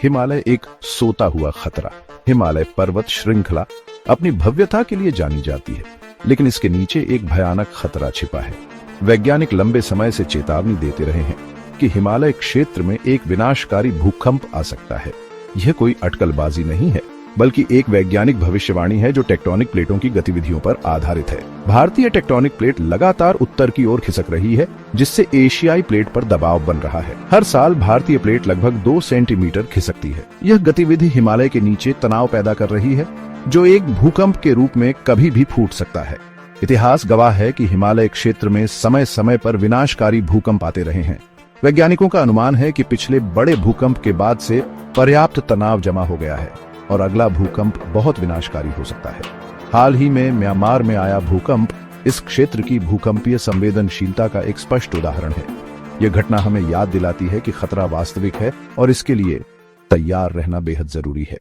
हिमालय एक सोता हुआ खतरा। हिमालय पर्वत श्रृंखला अपनी भव्यता के लिए जानी जाती है, लेकिन इसके नीचे एक भयानक खतरा छिपा है। वैज्ञानिक लंबे समय से चेतावनी देते रहे हैं कि हिमालय क्षेत्र में एक विनाशकारी भूकंप आ सकता है। यह कोई अटकलबाजी नहीं है, बल्कि एक वैज्ञानिक भविष्यवाणी है जो टेक्टोनिक प्लेटों की गतिविधियों पर आधारित है। भारतीय टेक्टोनिक प्लेट लगातार उत्तर की ओर खिसक रही है, जिससे एशियाई प्लेट पर दबाव बन रहा है। हर साल भारतीय प्लेट लगभग 2 सेंटीमीटर खिसकती है। यह गतिविधि हिमालय के नीचे तनाव पैदा कर रही है, जो एक भूकंप के रूप में कभी भी फूट सकता है। इतिहास गवाह है कि हिमालय क्षेत्र में समय समय पर विनाशकारी भूकंप आते रहे हैं। वैज्ञानिकों का अनुमान है कि पिछले बड़े भूकंप के बाद से पर्याप्त तनाव जमा हो गया है और अगला भूकंप बहुत विनाशकारी हो सकता है। हाल ही में म्यांमार में आया भूकंप इस क्षेत्र की भूकंपीय संवेदनशीलता का एक स्पष्ट उदाहरण है। यह घटना हमें याद दिलाती है कि खतरा वास्तविक है और इसके लिए तैयार रहना बेहद जरूरी है।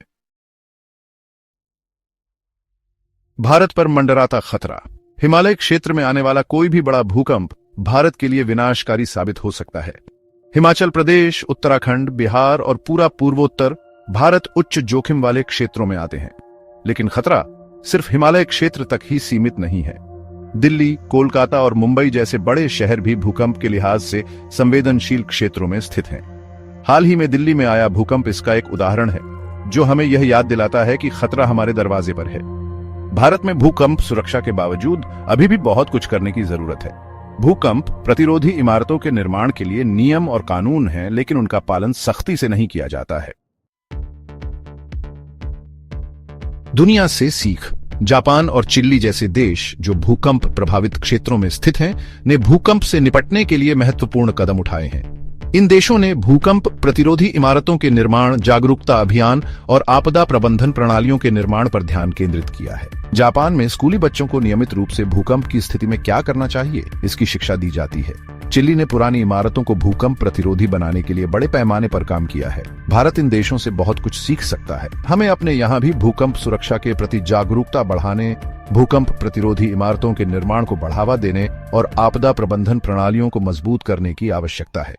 भारत पर मंडराता खतरा। हिमालय क्षेत्र में आने वाला कोई भी बड़ा भूकंप भारत के लिए विनाशकारी साबित हो सकता है। हिमाचल प्रदेश, उत्तराखंड, बिहार और पूरा पूर्वोत्तर भारत उच्च जोखिम वाले क्षेत्रों में आते हैं, लेकिन खतरा सिर्फ हिमालय क्षेत्र तक ही सीमित नहीं है। दिल्ली, कोलकाता और मुंबई जैसे बड़े शहर भी भूकंप के लिहाज से संवेदनशील क्षेत्रों में स्थित हैं। हाल ही में दिल्ली में आया भूकंप इसका एक उदाहरण है, जो हमें यह याद दिलाता है कि खतरा हमारे दरवाजे पर है। भारत में भूकंप सुरक्षा के बावजूद अभी भी बहुत कुछ करने की जरूरत है। भूकंप प्रतिरोधी इमारतों के निर्माण के लिए नियम और कानून हैं, लेकिन उनका पालन सख्ती से नहीं किया जाता है। दुनिया से सीख। जापान और चिली जैसे देश जो भूकंप प्रभावित क्षेत्रों में स्थित हैं, ने भूकंप से निपटने के लिए महत्वपूर्ण कदम उठाए हैं। इन देशों ने भूकंप प्रतिरोधी इमारतों के निर्माण, जागरूकता अभियान और आपदा प्रबंधन प्रणालियों के निर्माण पर ध्यान केंद्रित किया है। जापान में स्कूली बच्चों को नियमित रूप से भूकंप की स्थिति में क्या करना चाहिए, इसकी शिक्षा दी जाती है। चिली ने पुरानी इमारतों को भूकंप प्रतिरोधी बनाने के लिए बड़े पैमाने पर काम किया है। भारत इन देशों से बहुत कुछ सीख सकता है। हमें अपने यहाँ भी भूकंप सुरक्षा के प्रति जागरूकता बढ़ाने, भूकंप प्रतिरोधी इमारतों के निर्माण को बढ़ावा देने और आपदा प्रबंधन प्रणालियों को मजबूत करने की आवश्यकता है।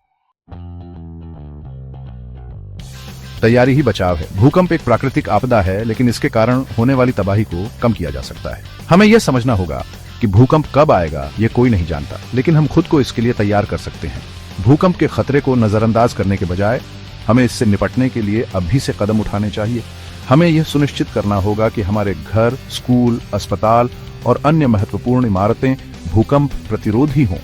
तैयारी ही बचाव है। भूकंप एक प्राकृतिक आपदा है, लेकिन इसके कारण होने वाली तबाही को कम किया जा सकता है। हमें यह समझना होगा कि भूकंप कब आएगा ये कोई नहीं जानता, लेकिन हम खुद को इसके लिए तैयार कर सकते हैं। भूकंप के खतरे को नजरअंदाज करने के बजाय हमें इससे निपटने के लिए अभी से कदम उठाने चाहिए। हमें यह सुनिश्चित करना होगा कि हमारे घर, स्कूल, अस्पताल और अन्य महत्वपूर्ण इमारतें भूकंप प्रतिरोधी हों।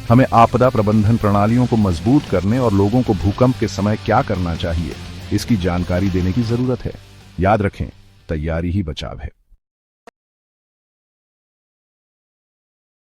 हमें आपदा प्रबंधन प्रणालियों को मजबूत करने और लोगों को भूकंप के समय क्या करना चाहिए, इसकी जानकारी देने की जरूरत है। याद रखें, तैयारी ही बचाव है।